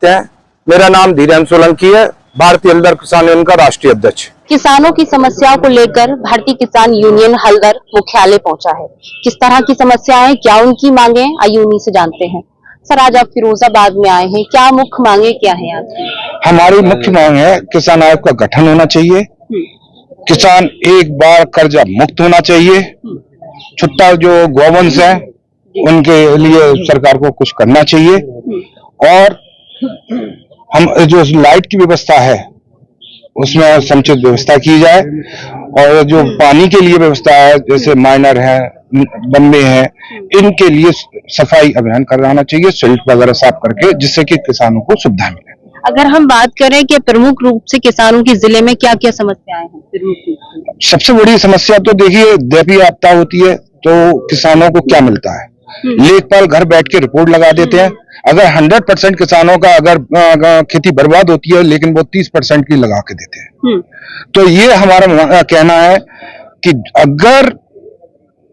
मेरा नाम धीरेन्द्र सोलंकी है, भारतीय हलदर किसान यूनियन का राष्ट्रीय अध्यक्ष। किसानों की समस्याओं को लेकर भारतीय किसान यूनियन हलदर मुख्यालय पहुंचा है। किस तरह की समस्याएं, क्या उनकी मांगे, आइए उन्हीं से जानते हैं। सर, आज आप फिरोजाबाद में आए हैं, क्या मुख्य मांगे क्या है आपकी? हमारी मुख्य मांग है किसान आयोग का गठन होना चाहिए, किसान एक बार कर्जा मुक्त होना चाहिए, छुट्टा जो गौवंश है उनके लिए सरकार को कुछ करना चाहिए, और हम जो लाइट की व्यवस्था है उसमें समुचित व्यवस्था की जाए, और जो पानी के लिए व्यवस्था है जैसे माइनर है, बम्बे हैं, इनके लिए सफाई अभियान कराना चाहिए, सिल्ट वगैरह साफ करके, जिससे कि किसानों को सुविधा मिले। अगर हम बात करें कि प्रमुख रूप से किसानों के जिले में क्या क्या समस्याएं हैं? सबसे बड़ी समस्या तो देखिए दैवीय आपदा होती है तो किसानों को क्या मिलता है, लेखपाल घर बैठ के रिपोर्ट लगा देते हैं। अगर 100% किसानों का अगर खेती बर्बाद होती है, लेकिन वो 30% की लगा के देते हैं। तो ये हमारा कहना है कि अगर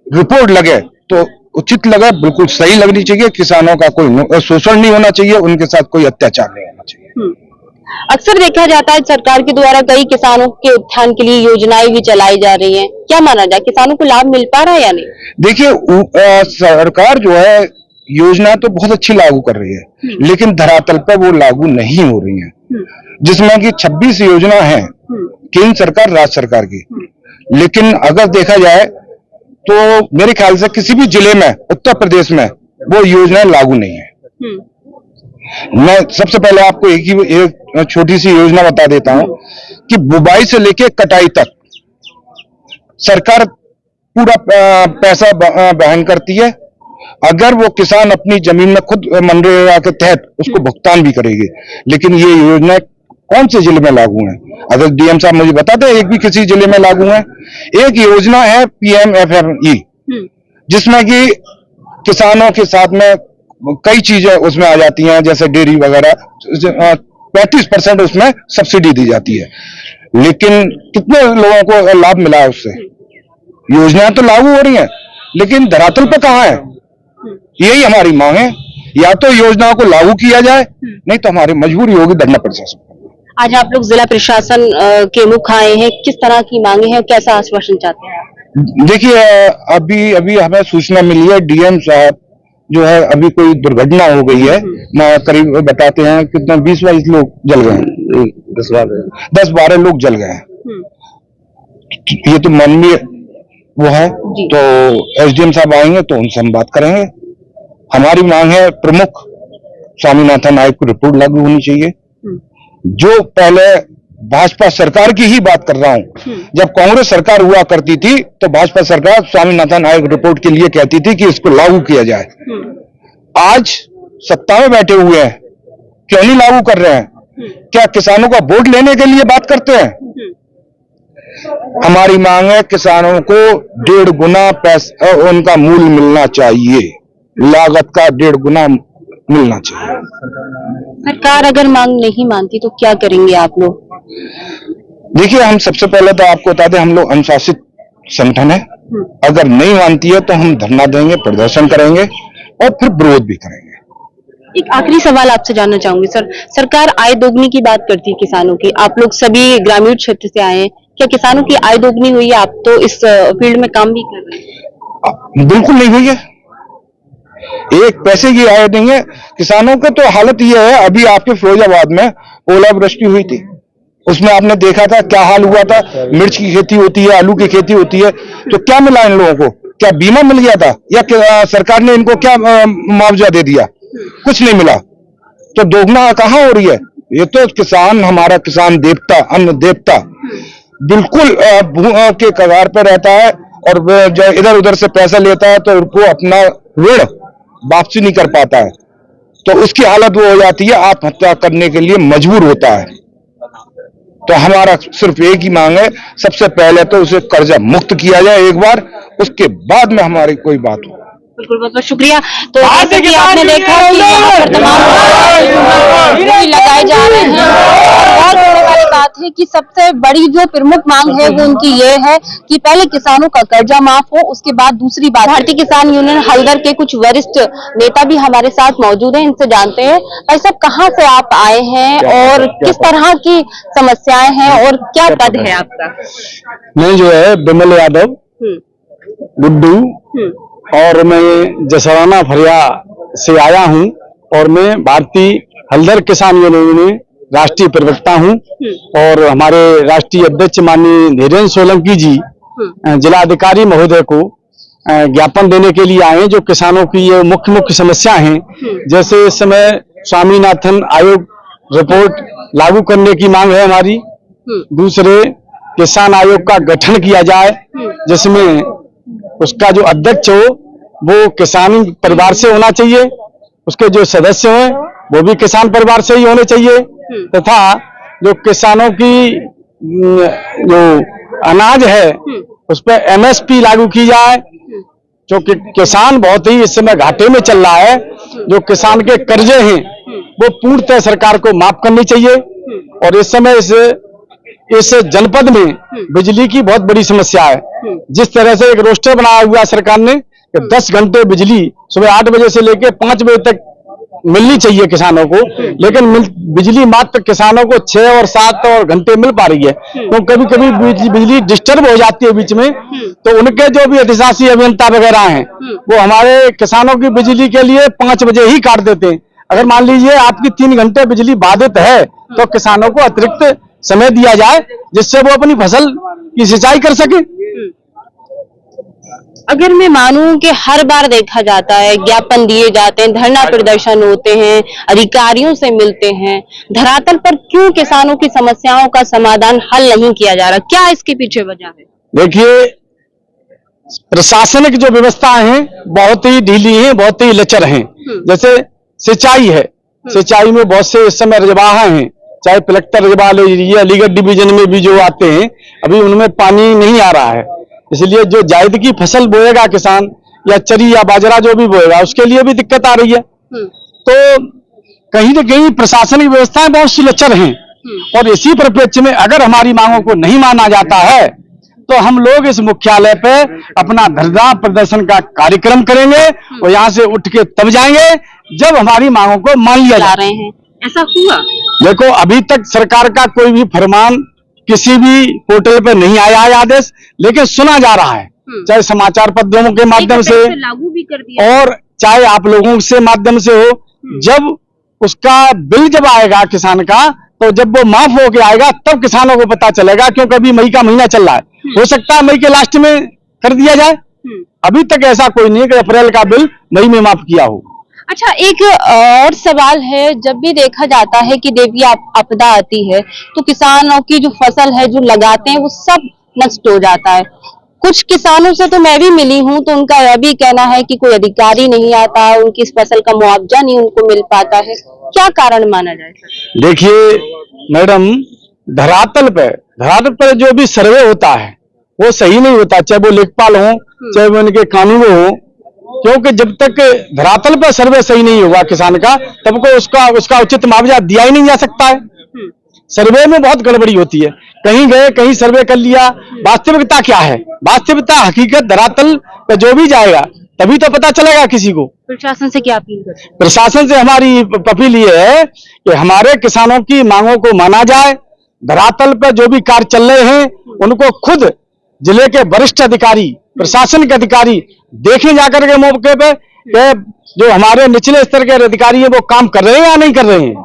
रिपोर्ट लगे तो उचित लगे, बिल्कुल सही लगनी चाहिए, किसानों का कोई शोषण नहीं होना चाहिए, उनके साथ कोई अत्याचार नहीं होना चाहिए। अक्सर देखा जाता है सरकार के द्वारा कई किसानों के उत्थान के लिए योजनाएं भी चलाई जा रही हैं, क्या माना जाए, किसानों को लाभ मिल पा रहा है या नहीं? देखिए सरकार जो है योजना तो बहुत अच्छी लागू कर रही है, लेकिन धरातल पर वो लागू नहीं हो रही है, जिसमें कि 26 योजना है केंद्र सरकार राज्य सरकार की, लेकिन अगर देखा जाए तो मेरे ख्याल से किसी भी जिले में उत्तर प्रदेश में वो योजना लागू नहीं है। मैं सबसे पहले आपको एक छोटी सी योजना बता देता हूं कि बुवाई से लेके कटाई तक सरकार पूरा पैसा वहन करती है। अगर वो किसान अपनी जमीन में खुद मनरेगा के तहत उसको भुगतान भी करेगी, लेकिन ये योजना कौन से जिले में लागू है? अगर डीएम साहब मुझे बता दें एक भी किसी जिले में लागू है। एक योजना है PMFME, जिसमें कि किसानों के साथ में कई चीजें उसमें आ जाती हैं, जैसे डेयरी वगैरह, 35% उसमें सब्सिडी दी जाती है, लेकिन कितने लोगों को लाभ मिला है उससे? योजनाएं तो लागू हो रही हैं, लेकिन धरातल पर कहां है? यही हमारी मांग है, या तो योजनाओं को लागू किया जाए, नहीं तो हमारी मजबूरी होगी धरना प्रदर्शन। आज आप लोग जिला प्रशासन के मुख आए हैं, किस तरह की मांगे हैं, कैसा आश्वासन चाहते हैं? देखिए अभी हमें सूचना मिली है, डीएम साहब जो है अभी कोई दुर्घटना हो गई है, करीब बताते हैं कितना 20-22 लोग जल गए हैं, 10-12 लोग जल गए हैं। ये तो मानवीय वो है, तो SDM साहब आएंगे तो उनसे हम बात करेंगे। हमारी मांग है प्रमुख स्वामीनाथन आयोग की रिपोर्ट लागू होनी चाहिए। जो पहले भाजपा सरकार की ही बात कर रहा हूं, जब कांग्रेस सरकार हुआ करती थी तो भाजपा सरकार स्वामीनाथन आयोग रिपोर्ट के लिए कहती थी कि इसको लागू किया जाए। आज सत्ता में बैठे हुए हैं, क्यों नहीं लागू कर रहे हैं? क्या किसानों का वोट लेने के लिए बात करते हैं? हमारी मांग है किसानों को 1.5 गुना पैसा उनका मूल्य मिलना चाहिए, लागत का 1.5 गुना मिलना चाहिए। सरकार अगर मांग नहीं मानती तो क्या करेंगे आप लोग? देखिए हम सबसे पहले तो आपको बता दें, हम लोग अनुशासित संगठन है, अगर नहीं मानती है तो हम धरना देंगे, प्रदर्शन करेंगे और फिर विरोध भी करेंगे। एक आखिरी सवाल आपसे जानना चाहूंगी सर, सरकार आय दोगुनी की बात करती है किसानों की, आप लोग सभी ग्रामीण क्षेत्र से आए हैं, क्या किसानों की आय दोगुनी हुई है? आप तो इस फील्ड में काम भी कर रहे हैं। बिल्कुल नहीं हुई है, एक पैसे की आय नहीं है किसानों को। तो हालत यह है, अभी आपके फिरोजाबाद में ओलावृष्टि हुई थी, उसमें आपने देखा था क्या हाल हुआ था। मिर्च की खेती होती है, आलू की खेती होती है, तो क्या मिला इन लोगों को? क्या बीमा मिल गया था, या सरकार ने इनको क्या मुआवजा दे दिया? कुछ नहीं मिला। तो दोगुना कहां हो रही है? ये तो किसान, हमारा किसान देवता, अन्न देवता, बिल्कुल के कगार पर रहता है, और जब इधर उधर से पैसा लेता है तो उनको अपना ऋण वापसी नहीं कर पाता है, तो उसकी हालत वो हो जाती है, आत्महत्या करने के लिए मजबूर होता है। तो हमारा सिर्फ एक ही मांग है, सबसे पहले तो उसे कर्जा मुक्त किया जाए एक बार, उसके बाद में हमारी कोई बात हो। बिल्कुल, बहुत बहुत शुक्रिया। तो जैसे कि आपने देखा कि यहाँ पर तमाम लगाए जा रहे हैं, बहुत बड़ी वाली बात है थे कि सबसे बड़ी जो प्रमुख मांग है वो उनकी ये है कि पहले किसानों का कर्जा माफ हो, उसके बाद दूसरी बात। भारतीय किसान यूनियन हल्दर के कुछ वरिष्ठ नेता भी हमारे साथ मौजूद हैं, इनसे जानते हैं। भाई साहब, कहाँ से आप आए हैं और किस तरह की समस्याएं हैं और क्या पद है आपका? मैं जो है विमल यादव गुड्डू और मैं जसराना फरिया से आया हूं और मैं भारतीय हल्दर किसान यूनियन में राष्ट्रीय प्रवक्ता हूं और हमारे राष्ट्रीय अध्यक्ष माननीय धीरेन्द्र सोलंकी जी जिला अधिकारी महोदय को ज्ञापन देने के लिए आए हैं। जो किसानों की ये मुख्य समस्या हैं, जैसे इस समय स्वामीनाथन आयोग रिपोर्ट लागू करने की मांग है हमारी। दूसरे, किसान आयोग का गठन किया जाए जिसमें उसका जो अध्यक्ष हो वो किसान परिवार से होना चाहिए, उसके जो सदस्य हैं वो भी किसान परिवार से ही होने चाहिए, तथा जो किसानों की जो अनाज है उस पर एमएसपी लागू की जाए, क्योंकि किसान बहुत ही इस समय घाटे में चल रहा है। जो किसान के कर्जे हैं वो पूर्णतः सरकार को माफ करनी चाहिए। और इस समय इस जनपद में बिजली की बहुत बड़ी समस्या है। जिस तरह से एक रोस्टर बनाया हुआ सरकार ने कि 10 घंटे बिजली सुबह 8 बजे से लेकर 5 बजे तक मिलनी चाहिए किसानों को, लेकिन बिजली मात्र किसानों को 6 और 7 और घंटे मिल पा रही है। तो कभी कभी बिजली डिस्टर्ब हो जाती है बीच में, तो उनके जो भी अधिशासी अभियंता वगैरह हैं वो हमारे किसानों की बिजली के लिए 5 बजे ही काट देते हैं। अगर मान लीजिए आपकी 3 घंटे बिजली बाधित है तो किसानों को अतिरिक्त समय दिया जाए जिससे वो अपनी फसल की सिंचाई कर सके। अगर मैं मानूं कि हर बार देखा जाता है, ज्ञापन दिए जाते हैं, धरना प्रदर्शन होते हैं, अधिकारियों से मिलते हैं, धरातल पर क्यों किसानों की समस्याओं का समाधान हल नहीं किया जा रहा? क्या इसके पीछे वजह है? देखिए, प्रशासनिक जो व्यवस्था है बहुत ही ढीली है, बहुत ही लचर है। जैसे सिंचाई है, सिंचाई में बहुत से इस समय रजबाहा हैं, चाहे कलेक्टर रजबा ले लीजिए, अलीगढ़ डिवीजन में भी जो आते हैं अभी उनमें पानी नहीं आ रहा है। इसलिए जो जायद की फसल बोएगा किसान या चरी या बाजरा जो भी बोएगा उसके लिए भी दिक्कत आ रही है। तो कहीं न कहीं प्रशासनिक व्यवस्थाएं बहुत सी लचर हैं और इसी परिप्रेक्ष्य में अगर हमारी मांगों को नहीं माना जाता है तो हम लोग इस मुख्यालय पे अपना धरना प्रदर्शन का कार्यक्रम करेंगे और यहाँ से उठ के तब जाएंगे जब हमारी मांगों को मान लिया जा रहे हैं। ऐसा हुआ? देखो, अभी तक सरकार का कोई भी फरमान किसी भी पोर्टल पर नहीं आया है आदेश, लेकिन सुना जा रहा है, चाहे समाचार पत्रों के माध्यम से लागू भी कर दिया और चाहे आप लोगों से माध्यम से हो। जब उसका बिल जब आएगा किसान का, तो जब वो माफ होके आएगा तब किसानों को पता चलेगा, क्योंकि अभी मई का महीना चल रहा है। हो सकता है मई के लास्ट में कर दिया जाए। अभी तक ऐसा कोई नहीं कि अप्रैल का बिल मई में माफ किया हो। अच्छा, एक और सवाल है, जब भी देखा जाता है कि देवी आपदा आती है तो किसानों की जो फसल है जो लगाते हैं वो सब नष्ट हो जाता है। कुछ किसानों से तो मैं भी मिली हूं तो उनका यह भी कहना है कि कोई अधिकारी नहीं आता, उनकी इस फसल का मुआवजा नहीं उनको मिल पाता है। क्या कारण माना जाए? देखिए मैडम, धरातल पर जो भी सर्वे होता है वो सही नहीं होता, चाहे वो लेखपाल हो चाहे वो इनके कानून हो, क्योंकि जब तक धरातल पर सर्वे सही नहीं होगा किसान का तब को उसका उचित मुआवजा दिया ही नहीं जा सकता है। सर्वे में बहुत गड़बड़ी होती है, कहीं गए कहीं सर्वे कर लिया। वास्तविकता क्या है? वास्तविकता हकीकत धरातल पर जो भी जाएगा तभी तो पता चलेगा किसी को। प्रशासन से क्या अपील करते हैं? प्रशासन से हमारी अपील ये है कि हमारे किसानों की मांगों को माना जाए। धरातल पर जो भी कार्य चल रहे हैं उनको खुद जिले के वरिष्ठ अधिकारी, प्रशासन के अधिकारी देखें जाकर के मौके पे जो हमारे निचले स्तर के अधिकारी हैं वो काम कर रहे हैं या नहीं कर रहे हैं।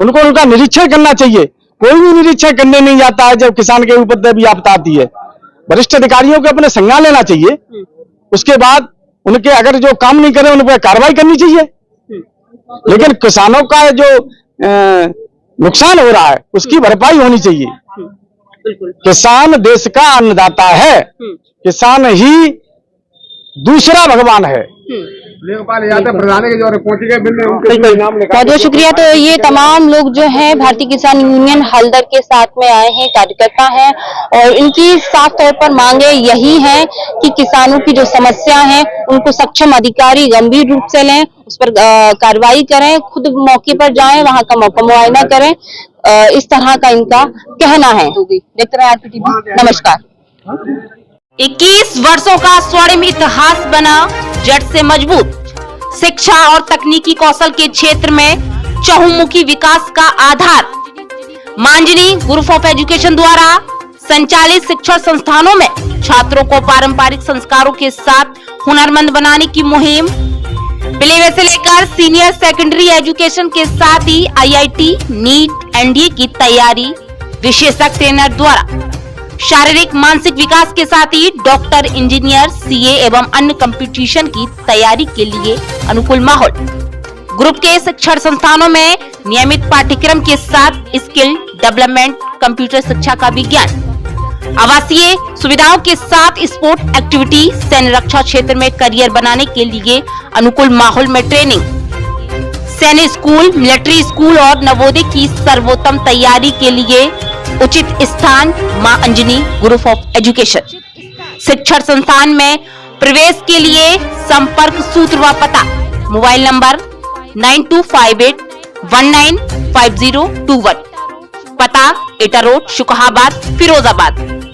उनको उनका निरीक्षण करना चाहिए। कोई भी निरीक्षण करने नहीं जाता है जब किसान के ऊपर भी आपदा आती है। वरिष्ठ अधिकारियों को अपने संज्ञान लेना चाहिए, उसके बाद उनके अगर जो काम नहीं करे उन पर कार्रवाई करनी चाहिए। लेकिन किसानों का जो नुकसान हो रहा है उसकी भरपाई होनी चाहिए। किसान देश का अन्नदाता है, किसान ही दूसरा भगवान है। बहुत बहुत शुक्रिया। तो ये तमाम लोग जो हैं भारतीय किसान यूनियन हल्दर के साथ में आए हैं, कार्यकर्ता हैं, और इनकी साफ तौर पर मांगे यही हैं कि किसानों की जो समस्या है उनको सक्षम अधिकारी गंभीर रूप से लें, उस पर कार्रवाई करें, खुद मौके पर जाएं, वहां का मौका मुआयना करें। इस तरह का इनका कहना है। देखते रहे आरपीटीवी। नमस्कार। 21 वर्षों का स्वर्णिम इतिहास बना जड़ से मजबूत। शिक्षा और तकनीकी कौशल के क्षेत्र में चहुमुखी विकास का आधार। मांजनी ग्रुप ऑफ एजुकेशन द्वारा संचालित शिक्षण संस्थानों में छात्रों को पारंपरिक संस्कारों के साथ हुनरमंद बनाने की मुहिम प्ले से लेकर सीनियर सेकेंडरी एजुकेशन के साथ ही आईआईटी, नीट, एनडीए की तैयारी विशेषज्ञ ट्रेनर द्वारा शारीरिक मानसिक विकास के साथ ही डॉक्टर, इंजीनियर, सीए एवं अन्य कंपटीशन की तैयारी के लिए अनुकूल माहौल। ग्रुप के शिक्षण संस्थानों में नियमित पाठ्यक्रम के साथ स्किल डेवलपमेंट, कंप्यूटर शिक्षा का विज्ञान, आवासीय सुविधाओं के साथ स्पोर्ट एक्टिविटी, सैन्य रक्षा क्षेत्र में करियर बनाने के लिए अनुकूल माहौल में ट्रेनिंग, सैन्य स्कूल, मिलिट्री स्कूल और नवोदय की सर्वोत्तम तैयारी के लिए उचित स्थान मां अंजनी ग्रुप ऑफ एजुकेशन। शिक्षण संस्थान में प्रवेश के लिए संपर्क सूत्र व पता मोबाइल नंबर 9258 195021, पता एटा रोड, शुकहाबाद, फिरोजाबाद।